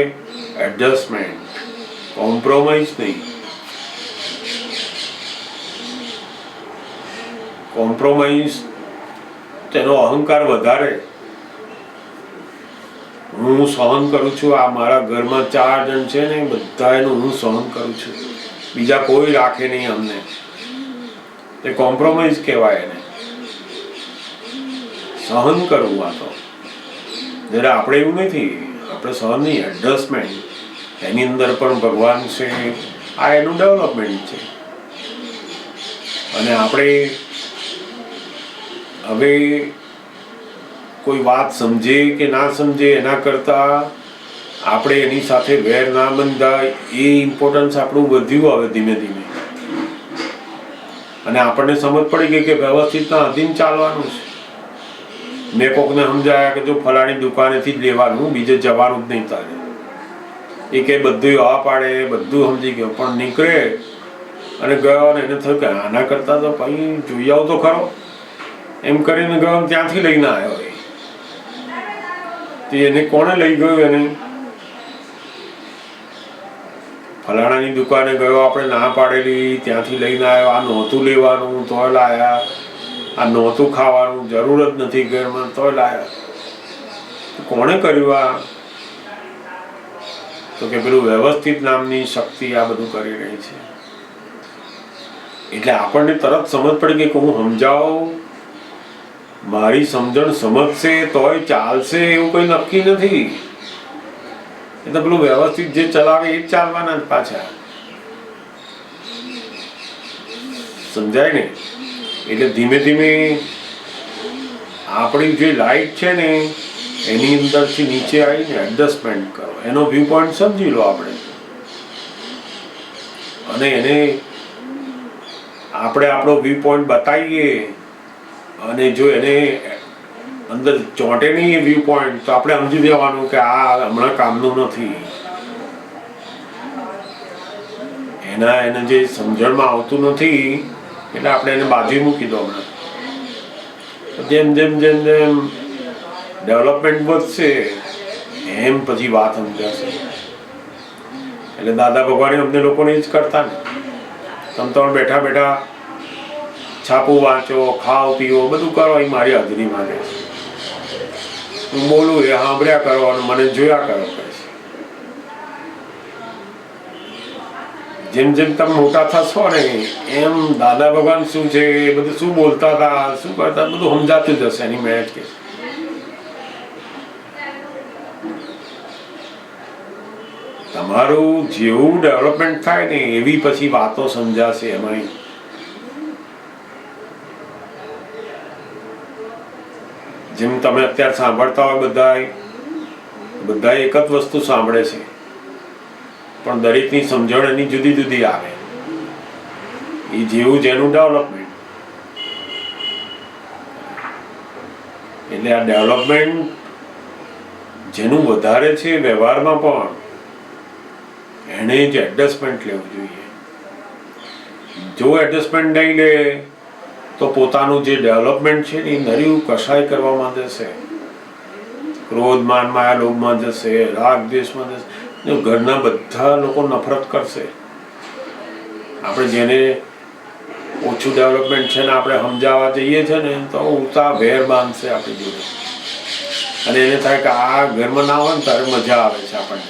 એડજસ્ટમેન્ટ, કોમ્પ્રોમાઇઝ નહીં. કોમ્પ્રોમાઇઝ તેનો અહંકાર વધારે. હું સહન કરું છું, આ મારા ઘરમાં 4 જણ છે ને બધા એનું હું સહન કરું છું, બીજા કોઈ રાખે નહીં અમને. તે કોમ્પ્રોમાઇઝ કહેવાય એને. સહન કરવું આ તો. જ્યારે આપણે એવું નથી, આપણે સહન નહીં, એડજસ્ટમેન્ટ. એની અંદર પણ ભગવાન છે, આ એનું ડેવલપમેન્ટ છે. અને આપણે હવે કોઈ વાત સમજે કે ના સમજે એના કરતા આપણે એની સાથે વેર ના બંધાય એ ઇમ્પોર્ટન્સ આપણું વધ્યું હવે ધીમે ધીમે. અને આપણને સમજ પડી ગઈ કે વ્યવસ્થિતના અધીન ચાલવાનું છે. મેં કોકને સમજાયા કે જો ફલાણી દુકાનેથી જ લેવાનું, બીજે જવાનું જ નહીં તારે. એ કે બધું આ પાડે, બધું સમજી ગયો, પણ નીકળે અને ગયો અને એને થયું કે આના કરતા તો પછી જોઈ આવ તો ખરો, એમ કરીને ગયો, ત્યાંથી લઈને આવ્યો. એને કોણે લઈ ગયું? એને ફલાણાની દુકાને ગયો, આપણે ના પાડેલી, ત્યાંથી લઈને આવ્યો. આ નહોતું લેવાનું તોય લાયા, આ નહોતું ખાવાનું, જરૂર જ નથી ઘરમાં તોય લાયા. કોણે કર્યું આ? તો કે પેલું વ્યવસ્થિત નામની શક્તિ આ બધું કરી રહી છે. એટલે આપણને તરત સમજ પડી ગઈ કે હું સમજાવું, મારી સમજણ સમજશે તોય ચાલશે એવું કોઈ નક્કી નથી. એટલે પેલું વ્યવસ્થિત જે ચલાવે એ જ ચાલવાના જ પાછા. સમજાય ને? એટલે ધીમે ધીમે આપણી જે લાઈટ છે ને એની અંદરથી નીચે આવીને એડજસ્ટમેન્ટ કરો, એનો વ્યૂ પોઈન્ટ સમજી લો આપણે, અને એને આપણે આપણો વ્યૂ પોઈન્ટ બતાવીએ, અને જો એને અંદર ચોંટે નહીં એ વ્યૂ પોઈન્ટ, તો આપણે સમજી દેવાનું કે આ હમણાં કામનું નથી. એને જે સમજણમાં આવતું નથી એટલે આપણે એને બાજુ મૂકી દો. હમણાં જેમ જેમ જેમ જેમ ડેવલપમેન્ટ વધશે એમ પછી વાત સમજાશે. એટલે દાદા ભગવાને અમને લોકોને જ કરતા ને, તમે તો બેઠા બેઠા છાપું વાંચો, ખાઓ પીવો, બધું કરો, એ મારી હાજરીમાં રહે. હું બોલું એ સાંભળ્યા કરો અને મને જોયા કરો. જેમ જેમ તમે મોટા થશો ને એમ દાદા ભગવાન શું છે, એ બધું શું બોલતા હતા, શું કરતા, બધું સમજાતું જશે. એની મેચ કે તમારું જેવું ડેવલપમેન્ટ થાય ને એવી પછી વાતો સમજાશે. એમાં જેમ તમે અત્યારે સાંભળતા હોય, બધા એક જ વસ્તુ સાંભળે છે, પણ દરેકની સમજણ એની જુદી જુદી આવે. એ જેવું જેનું ડેવલપમેન્ટ. એટલે આ ડેવલપમેન્ટ જેનું વધારે છે વ્યવહારમાં પણ એને જ એડજસ્ટમેન્ટ લેવું જોઈએ. જો એડજસ્ટમેન્ટ નહીં લે તો પોતાનું જે ડેવલપમેન્ટ છે એ નર્યું કશાય કરવામાં જશે. ક્રોધ માન માયા લોભમાં જશે, રાગ દ્વેષમાં જશે. ઘરના બધા લોકો નફરત કરશે. આપણે જેને ઓછું ડેવલપમેન્ટ છે ને આપણે સમજાવવા જઈએ છે ને તો ઉતા વેર બાંધશે આપણી જોડે, અને એને થાય કે આ ઘરમાં ના હોય ને ત્યારે મજા આવે છે આપણને.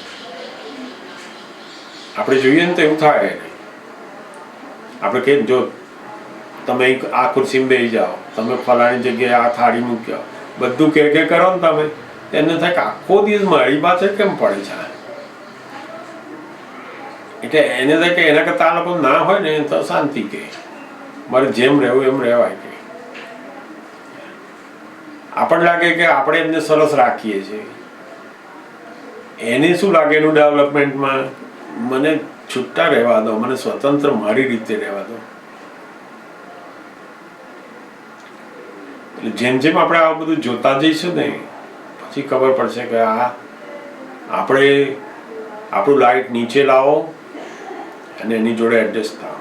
આપણે જોઈએ ને તો એવું થાય. આપણે કે જો તમે આ ખુરશીમાં બેસી જાઓ, તમે ફલાણી જગ્યાએ આ થાળી મૂક્યો, બધું કે કરો ને તમે, એને થાય કે આખો દિવસ મારી પાસે કેમ પડે છે. એટલે એને થાય કે એના કરતા આ લોકો ના હોય ને તો શાંતિ, કે મારે જેમ રહેવું એમ રહેવાય. કે આપણને લાગે કે આપણે એમને સરસ રાખીએ છીએ, એને શું લાગે એનું ડેવલપમેન્ટમાં, મને છૂટા રહેવા દો, મને સ્વતંત્ર મારી રીતે રહેવા દો. એટલે જેમ જેમ આપણે આ બધું જોતા જઈશું ને પછી ખબર પડશે કે આ આપણે આપણું લાઈટ નીચે લાવો અને એની જોડે એડજસ્ટ થાઓ.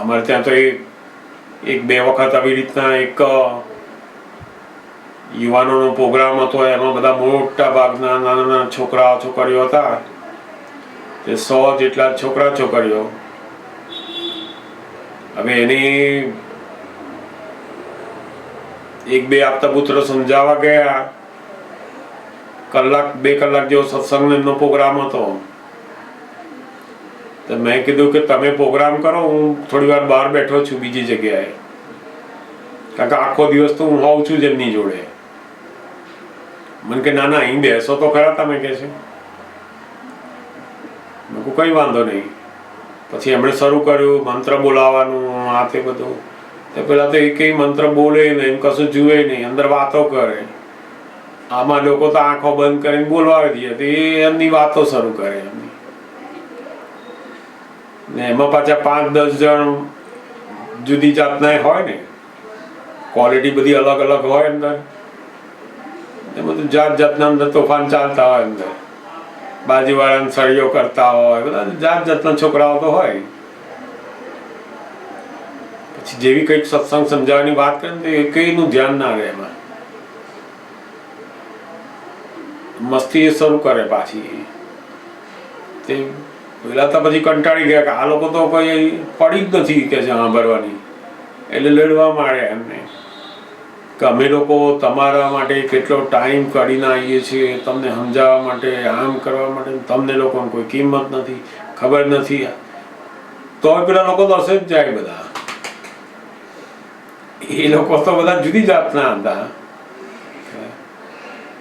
અમારે ત્યાં તો એક બે વખત આવી રીતના એક યુવાનોનો પ્રોગ્રામ હતો. એમાં બધા મોટા ભાગના નાના નાના છોકરા છોકરીઓ હતા, તે 100 જેટલા છોકરા છોકરીઓ. હવે એની એક બે આપતા પુત્ર સમજાવવા ગયા. કલાક 2 કલાક જેવો સત્સંગનો પ્રોગ્રામ હતો. તો મેં કીધું કે તમે પ્રોગ્રામ કરો, હું થોડી વાર બહાર બેઠો છું બીજી જગ્યાએ, કારણ કે આખો દિવસ તો હું હોઉં છું જ એમની જોડે. મને કે ના ના અહીં બેસો તો ખરા તમે, કે છે. મેં કહું કઈ વાંધો નહીં. પછી એમણે શરૂ કર્યું મંત્ર બોલાવવાનું, આ તે બધું. તો પેલા તો એકેય મંત્ર બોલે નહીં, કશું જુએ નહીં, અંદર વાતો કરે. આમાં લોકો તો આંખો બંધ કરીને બોલવાવી દે, તો એ એમની વાતો શરૂ કરે એમની. ને એમાં પાછા 5-10 જણ જુદી જાતના હોય ને, ક્વોલિટી બધી અલગ અલગ હોય અંદર. એ બધું જાત જાતના અંદર તોફાન ચાલતા હોય, અંદર બાજુવાળાને સળીઓ કરતા હોય, બધા જાત જાતના છોકરાઓ તો હોય. પછી જેવી કંઈક સત્સંગ સમજાવવાની વાત કરે ને એ કંઈનું ધ્યાન ના રહે એમાં. મસ્તી એ શરૂ કરે પાછી. તે પેલા તો પછી કંટાળી ગયા કે આ લોકો તો કોઈ પડી જ નથી કે છે સાંભળવાની, એટલે લડવા માંડ્યા એમને કે અમે લોકો તમારા માટે કેટલો ટાઈમ કાઢીને આવીએ છીએ, તમને સમજાવવા માટે, આમ કરવા માટે, તમને લોકોને કોઈ કિંમત નથી, ખબર નથી. તો પેલા લોકો તો હશે જ જાય બધા. એ લોકો તો બધા જુદી જાતના હતા.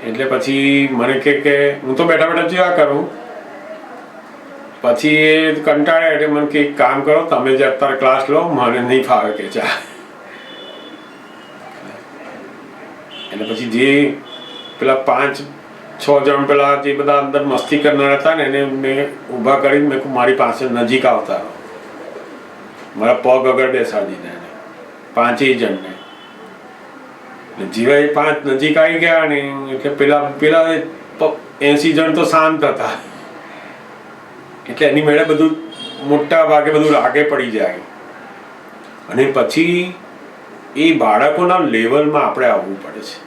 એટલે પછી મને કે હું તો બેઠા બેઠા જોયા કરું, પછી એ કંટાળ્યા એટલે મને કે એક કામ કરો, તમે જે અત્યારે ક્લાસ લો, મને નહીં ફાવે કે ચા. એટલે પછી જે પેલા 5-6 જણ પેલા જે બધા અંદર મસ્તી કરનાર હતા ને એને મેં ઊભા કરીને મેં મારી પાસે નજીક આવતા રહો, મારા પગ આગળ બેસાડીને એને 5 જણને. જેવા એ 5 નજીક આવી ગયા ને એટલે પેલા 80 જણ તો શાંત હતા, એટલે એની મેળે બધું મોટા ભાગે બધું લાગે પડી જાય. અને પછી એ બાળકોના લેવલમાં આપણે આવવું પડે છે.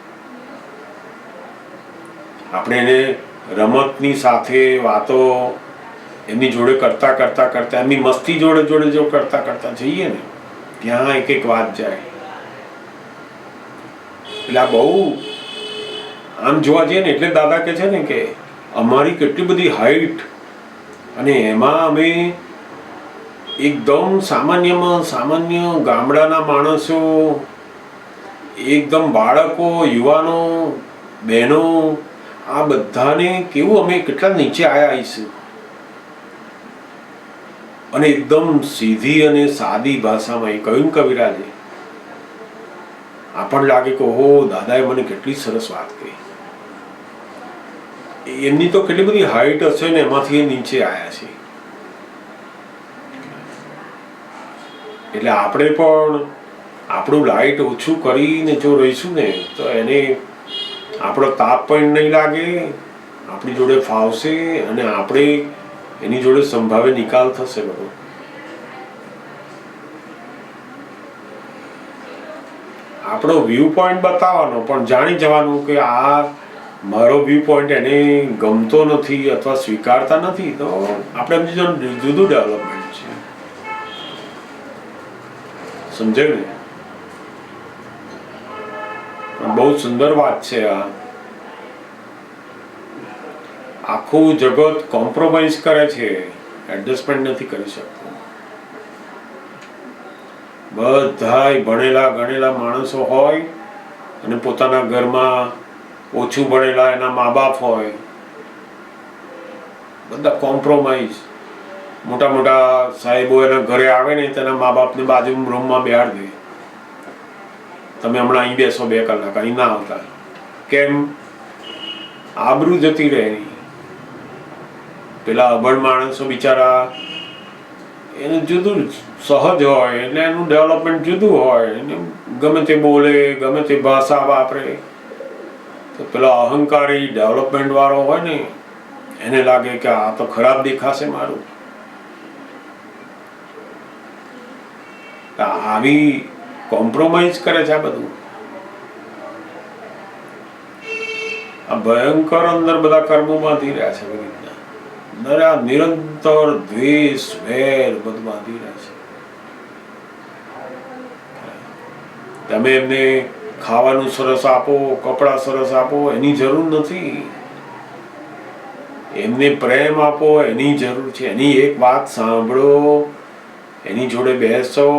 આપણે એને રમતની સાથે વાતો એમની જોડે કરતા કરતા કરતા એમની મસ્તી જોડે જોડે જો કરતા કરતા જઈએ ને ત્યાં એક એક વાત જાય. એટલે આ બહુ આમ જોવા જઈએ ને એટલે દાદા કે છે ને કે અમારી કેટલી બધી હાઈટ, અને એમાં અમે એકદમ સામાન્યમાં સામાન્ય ગામડાના માણસો, એકદમ બાળકો, યુવાનો, બહેનો, આ બધાને કેવું અમે કેટલા નીચે આવ્યા આવીશું. અને એકદમ સીધી અને સાદી ભાષામાં એ કહ્યું કવિરાજે, આપણને લાગે કે ઓહો દાદાએ મને કેટલી સરસ વાત કહી. એમની તો કેટલી બધી હાઈટ હશે ને એમાંથી એ નીચે આવ્યા છે. એટલે આપણે પણ આપણું લાઈટ ઓછું કરીને જો રહીશું ને તો એને આપણો તાપ પણ નહીં લાગે, આપણી જોડે ફાવશે, અને આપણે એની જોડે સંભાવે નિકાલ થશે બધો. આપણો વ્યૂ પોઈન્ટ બતાવવાનો, પણ જાણી જવાનું કે આ મારો વ્યૂ પોઈન્ટ એને ગમતો નથી અથવા સ્વીકારતા નથી, તો આપણે એમની જુદું ડેવલપમેન્ટ છે. સમજાયું ને? બહુ સુંદર વાત છે આ. આખું જગત કોમ્પ્રોમાઇઝ કરે છે, એડજસ્ટમેન્ટ નથી કરી શકતું. બધાય ભણેલા ગણેલા માણસો હોય અને પોતાના ઘરમાં ઓછું ભણેલા એના મા બાપ હોય, બધા કોમ્પ્રોમાઇઝ. મોટા મોટા સાહેબો એના ઘરે આવે ને તેના મા બાપને બાજુ રૂમમાં બેહાડી દે, તમે હમણાં અહીં બેસો 2 કલાક, અહીં ના આવતા. કેમ? આબરૂ જતી રહે. પેલા અભણ માણસો બિચારા એનું જુદું સહજ હોય એટલે એનું ડેવલપમેન્ટ જુદું હોય, એને ગમે તે બોલે, ગમે તે ભાષા વાપરે. તો પેલા અહંકારી ડેવલપમેન્ટ વાળો હોય ને એને લાગે કે આ તો ખરાબ દેખાશે મારું. આવી કોમ્પ્રોમાઇઝ કરે છે આ બધું. આ ભયંકર અંદર બધા કર્મો બાંધી રહ્યા છે. બધી રીતના નિરંતર દ્વેષ, વેર બધું બાંધી રહ્યા છે. તમે એમને ખાવાનું સરસ આપો, કપડા સરસ આપો, એની જરૂર નથી. એમને પ્રેમ આપો એની જરૂર છે. એની એક વાત સાંભળો, એની જોડે બેસો,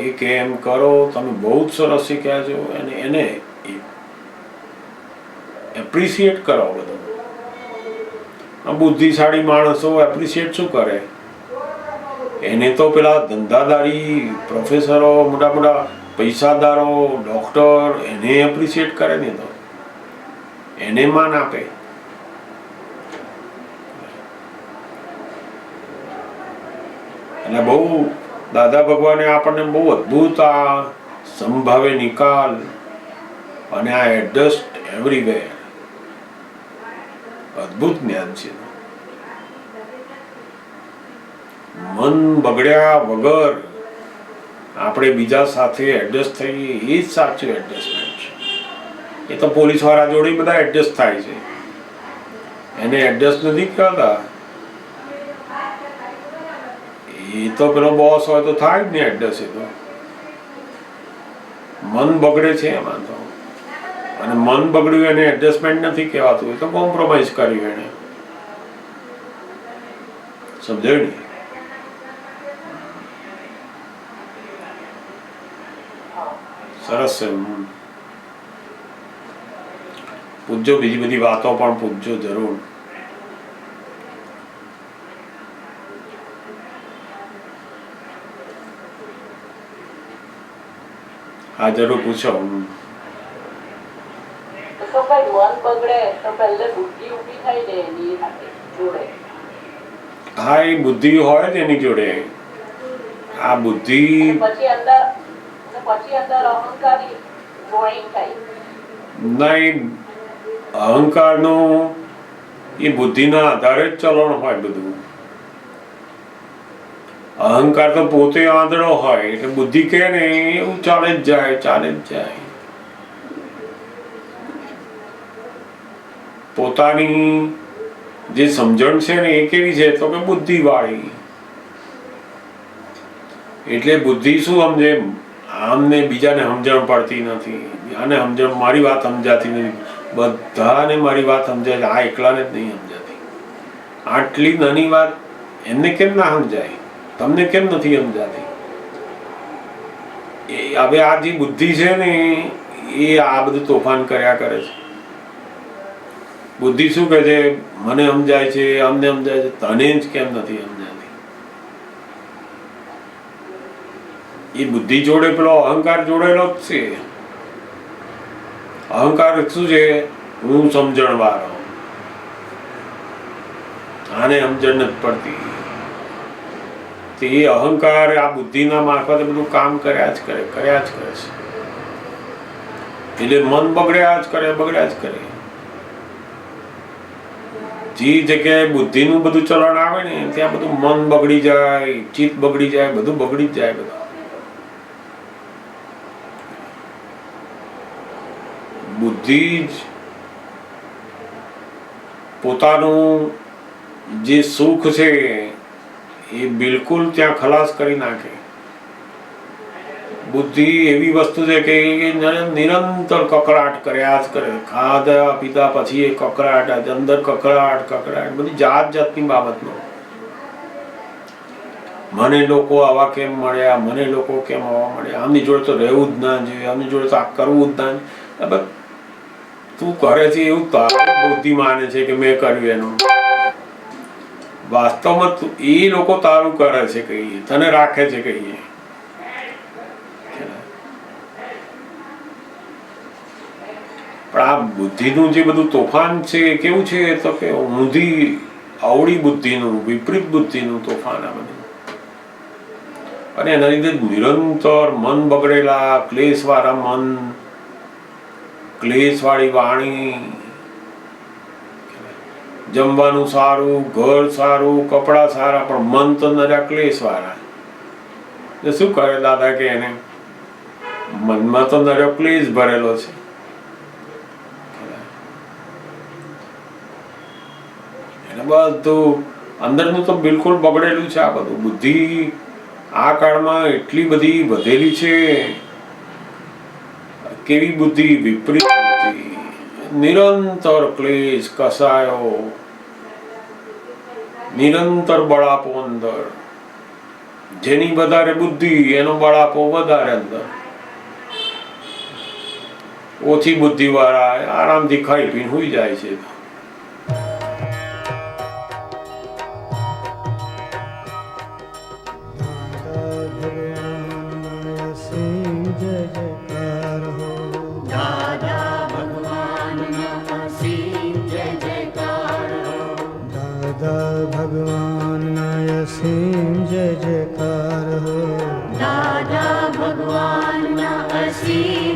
એ કેમ કરો, તમે બહુ જ સરસ શીખ્યા છો, અને એને એપ્રિશિએટ કરો. બધું બુદ્ધિશાળી માણસો એપ્રિશિએટ શું કરે? એને તો પેલા ધંધાદારી પ્રોફેસરો, મોટા મોટા પૈસાદારો, ડોક્ટર એને એપ્રિશિએટ કરે ને, તો એને માન આપે. અને બહુ દાદા ભગવાને આપણને બહુ અદ્ભુત આ સંભાવે નિકાલ અને આ એડજસ્ટ એવરીવેર અદ્ભુત જ્ઞાન છે. મન બગડ્યા વગર આપણે બીજા સાથે એડજસ્ટ થઈએ, એ જ સાચું એડજસ્ટમેન્ટ છે. એ તો પોલીસ વાળા જોડે બધા એડજસ્ટ થાય છે, એને એડજસ્ટ નથી કરતા. એ તો પેલો બોસ હોય તો થાય જ ને એડજસ્ટ. એ તો મન બગડે છે એમાં તો, અને મન બગડ્યું એને એડજસ્ટમેન્ટ નથી કહેવાતું, એ તો કોમ્પ્રોમાઇઝ કર્યું એને. સમજાયું ને? સરસ છે. પૂછજો, બીજી બધી વાતો પણ પૂછજો જરૂર. હા જરૂર પૂછો. તો ભાઈ મન બગડે તો પહેલે બુદ્ધિ ઊભી થાય ને એની સાથે જોડે. હા એ બુદ્ધિ હોય જ એની જોડે. આ બુદ્ધિ પછી અંદર અહંકારી ડ્રોઈંગ થાય. નહીં, અહંકારનું એ બુદ્ધિના આધારે જ ચલણ હોય બધું. અહંકાર તો પોતે આંધળો હોય એટલે બુદ્ધિ કે ને એવું ચાલે જ જાય. પોતાની જે સમજણ છે ને એ કેવી છે તો કે બુદ્ધિ વાળી. એટલે બુદ્ધિ શું સમજે, આમને બીજાને સમજણ પડતી નથી, આને સમજણ, મારી વાત સમજાતી નથી, બધાને મારી વાત સમજાય છે, આ એકલાને જ નહીં સમજાતી. આટલી નાની વાત એમને કેમ ના સમજાય, તમને કેમ નથી સમજાતી? હવે આ જે બુદ્ધિ છે ને એ આ બધું તોફાન કર્યા કરે છે. બુદ્ધિ શું કહે છે, મને સમજાય છે, અમને સમજાય છે, તને જ કેમ નથી સમજાતી? એ બુદ્ધિ જોડે પેલો અહંકાર જોડેલો જ છે. અહંકાર શું છે? હું સમજણ વાળો, આને સમજણ નથી પડતી. તે અહંકાર આ બુદ્ધિના મારફતે બધું કામ કર્યા જ કરે છે. એટલે મન બગડ્યા જ કરે. જે જગ્યાએ બુદ્ધિનું બધું ચલણ આવે ને ત્યાં બધું મન બગડી જાય, ચિત્ત બગડી જાય, બધું બગડી જ જાય. બધું બુદ્ધિ જ પોતાનું જે સુખ છે એ બિલકુલ ત્યાં ખલાસ કરી નાખે. બુદ્ધિ એવી વસ્તુ છે કે નિરંતર કકડાટ કર્યા જ કરે. ખાધા પીધા પછી એ કકડાટ, અંદર કકડાટ, બધી જાતની બાબતનો. મને લોકો આવા કેમ મળ્યા, મને લોકો કેમ આવા મળ્યા, આમની જોડે તો રહેવું જ ના જોઈએ, આમની જોડે તો આ કરવું જ ના જોઈએ. તું કરે છે એવું તારી બુદ્ધિ માને છે કે મેં કર્યું એનું. વાસ્તવમાં એ લોકો તારું કરે છે કહીએ, તને રાખે છે કહીએ. પણ આ બુદ્ધિનું જે બધું તોફાન છે એ કેવું છે તો કે ઊંધી અવળી બુદ્ધિનું, વિપરીત બુદ્ધિનું તોફાન આ બધું. અને એના લીધે નિરંતર મન બગડેલા, ક્લેશવાળા મન, ક્લેશવાળી વાણી, જમવાનું સારું, ઘર સારું, કપડા સારા, પણ મન તો નર્યા ક્લેશવાળા. શું કરે દાદા કે એને મનમાં તો નર્યો ક્લેશ ભરેલો છે. બધું અંદરનું તો બિલકુલ બગડેલું છે. આ બધું બુદ્ધિ આ કાળમાં એટલી બધી વધેલી છે. કેવી બુદ્ધિ? વિપરીત બુદ્ધિ, નિરંતર ક્લેશ, કસાયો, નિરંતર બળાપો અંદર. જેની વધારે બુદ્ધિ એનો બળાપો વધારે અંદર. ઓછી બુદ્ધિ વાળા આરામથી ખાઈ પીને સુઈ જાય છે. ભગવાન અસીમ જય જયકાર હો. દાદા ભગવાન અસીમ